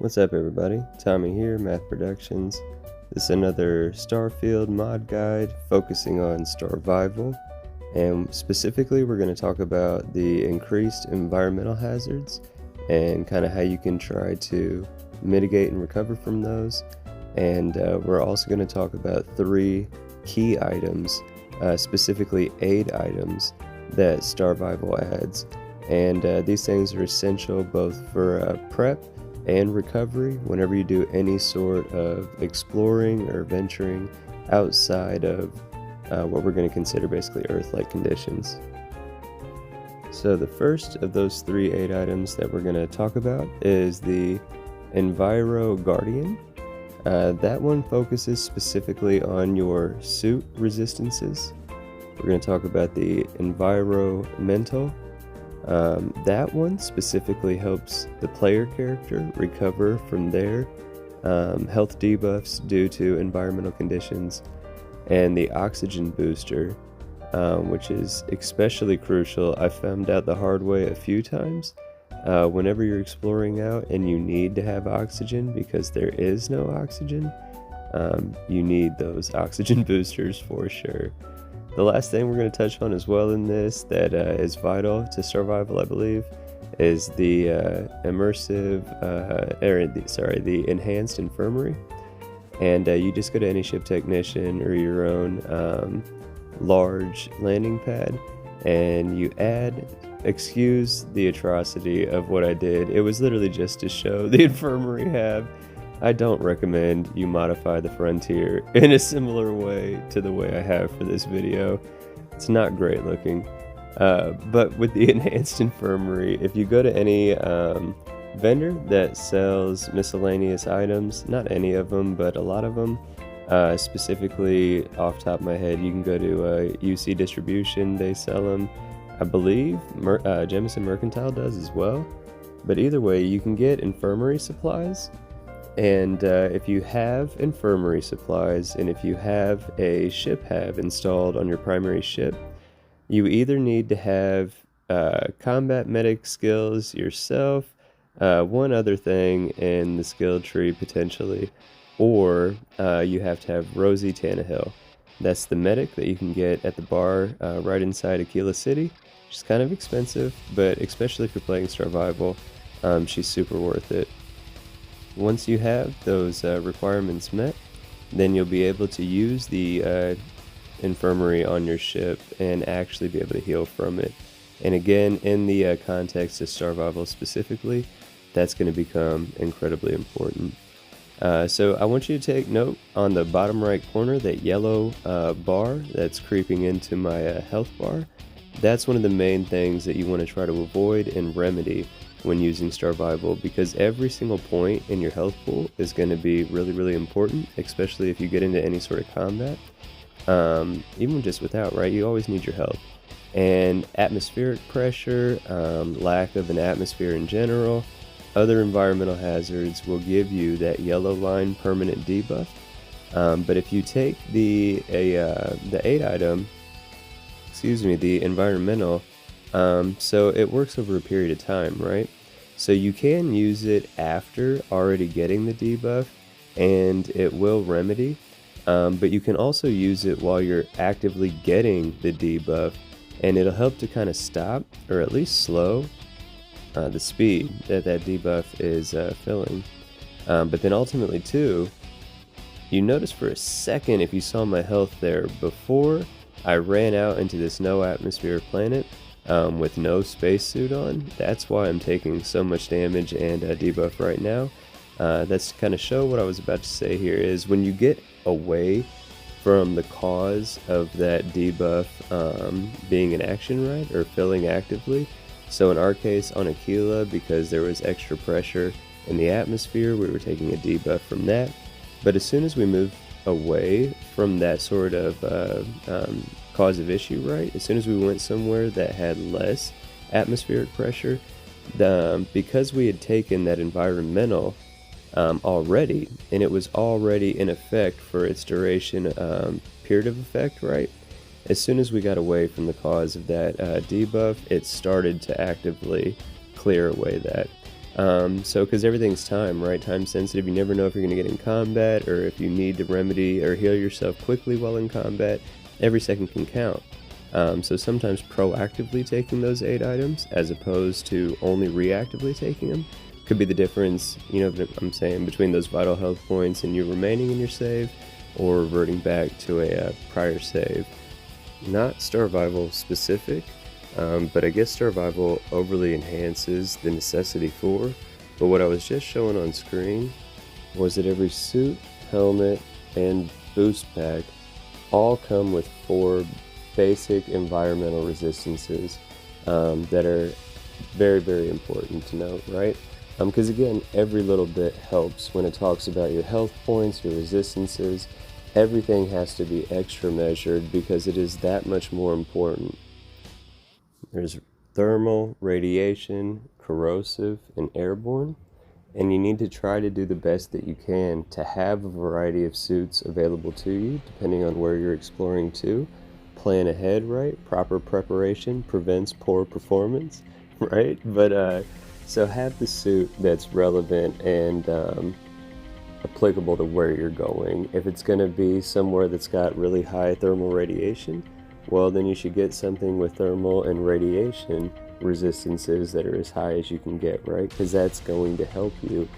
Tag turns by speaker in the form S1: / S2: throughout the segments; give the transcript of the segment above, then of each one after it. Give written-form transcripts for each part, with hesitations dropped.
S1: What's up, everybody? Tommy here, Math Productions. This is another Starfield mod guide focusing on Starvival, and specifically we're going to talk about the increased environmental hazards and kind of how you can try to mitigate and recover from those. And we're also going to talk about 3 key items, specifically aid items that Starvival adds. And these things are essential both for prep and recovery whenever you do any sort of exploring or venturing outside of what we're going to consider basically Earth-like conditions. So the first of those 3 aid items that we're going to talk about is the Enviro Guardian. That one focuses specifically on your suit resistances. We're going to talk about the Environmental. That one specifically helps the player character recover from their health debuffs due to environmental conditions, and the Oxygen Booster, which is especially crucial. I found out the hard way a few times. Whenever you're exploring out and you need to have oxygen because there is no oxygen, you need those oxygen boosters for sure. The last thing we're going to touch on as well in this that is vital to Starvival, I believe, is the the Enhanced Infirmary. And you just go to any ship technician or your own large landing pad, and you add, excuse the atrocity of what I did. It was literally just to show the Infirmary have. I don't recommend you modify the Frontier in a similar way to the way I have for this video. It's not great looking. But with the Enhanced Infirmary, if you go to any vendor that sells miscellaneous items, not any of them, but a lot of them, specifically off the top of my head, you can go to UC Distribution, they sell them. I believe Jemison Mercantile does as well. But either way, you can get infirmary supplies. And if you have infirmary supplies, and if you have a ship have installed on your primary ship, you either need to have combat medic skills yourself, one other thing in the skill tree potentially, or you have to have Rosie Tannehill. That's the medic that you can get at the bar right inside Aquila City. She's kind of expensive, but especially if you're playing Starvival, she's super worth it. Once you have those requirements met, then you'll be able to use the infirmary on your ship and actually be able to heal from it. And again, in the context of Starvival specifically, that's going to become incredibly important. So I want you to take note on the bottom right corner, that yellow bar that's creeping into my health bar. That's one of the main things that you want to try to avoid and remedy when using Starvival, because every single point in your health pool is going to be really, really important, especially if you get into any sort of combat. Even just without, right? You always need your health. And atmospheric pressure, lack of an atmosphere in general, other environmental hazards will give you that yellow line permanent debuff. But if you take the aid item, the environmental, so it works over a period of time, right? So you can use it after already getting the debuff, and it will remedy. But you can also use it while you're actively getting the debuff, and it'll help to kind of stop, or at least slow, the speed that debuff is filling. But then ultimately too, you notice for a second, if you saw my health there, before I ran out into this no atmosphere planet, with no spacesuit on. That's why I'm taking so much damage and debuff right now. That's to kind of show what I was about to say here, is when you get away from the cause of that debuff being in action, right, or filling actively. So in our case on Aquila, because there was extra pressure in the atmosphere, we were taking a debuff from that. But as soon as we move away from that sort of cause of issue, right? As soon as we went somewhere that had less atmospheric pressure, because we had taken that environmental already, and it was already in effect for its duration period of effect, right? As soon as we got away from the cause of that debuff, it started to actively clear away that. So, because everything's time, right? Time sensitive. You never know if you're going to get in combat or if you need to remedy or heal yourself quickly while in combat. Every second can count. So sometimes proactively taking those 8 items as opposed to only reactively taking them could be the difference, you know, I'm saying, between those vital health points and you remaining in your save or reverting back to a prior save. Not Starvival specific, but I guess Starvival overly enhances the necessity for. But what I was just showing on screen was that every suit, helmet, and boost pack all come with 4 basic environmental resistances that are very, very important to note, right? Because again, every little bit helps when it talks about your health points, your resistances. Everything has to be extra measured because it is that much more important. There's thermal, radiation, corrosive, and airborne, and you need to try to do the best that you can to have a variety of suits available to you depending on where you're exploring to. Plan ahead, right? Proper preparation prevents poor performance, right? But so have the suit that's relevant and applicable to where you're going. If it's going to be somewhere that's got really high thermal radiation, well, then you should get something with thermal and radiation resistances that are as high as you can get, right? Because that's going to help you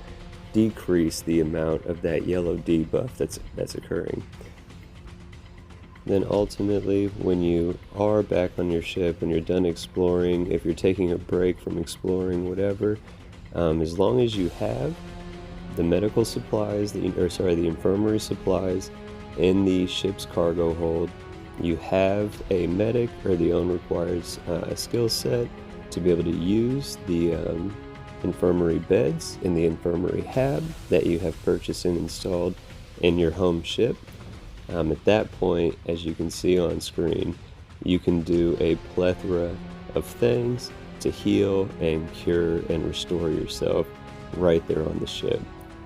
S1: decrease the amount of that yellow debuff that's occurring. Then ultimately, when you are back on your ship, when you're done exploring, if you're taking a break from exploring, whatever, as long as you have the medical supplies, the infirmary supplies in the ship's cargo hold, you have a medic or the owner requires a skill set to be able to use the infirmary beds in the infirmary hab that you have purchased and installed in your home ship. At that point, as you can see on screen, you can do a plethora of things to heal and cure and restore yourself right there on the ship.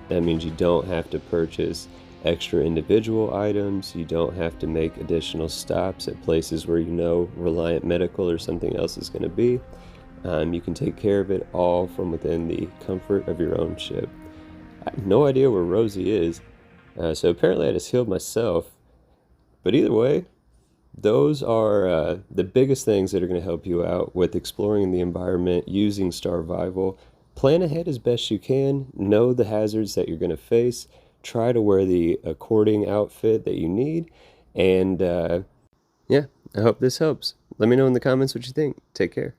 S1: That means you don't have to purchase extra individual items, you don't have to make additional stops at places where you know Reliant Medical or something else is going to be. You can take care of it all from within the comfort of your own ship. I have no idea where Rosie is, so apparently I just healed myself. But either way, those are the biggest things that are going to help you out with exploring the environment using Starvival. Plan ahead as best you can, know the hazards that you're going to face, try to wear the according outfit that you need, and yeah, I hope this helps. Let me know in the comments what you think. Take care.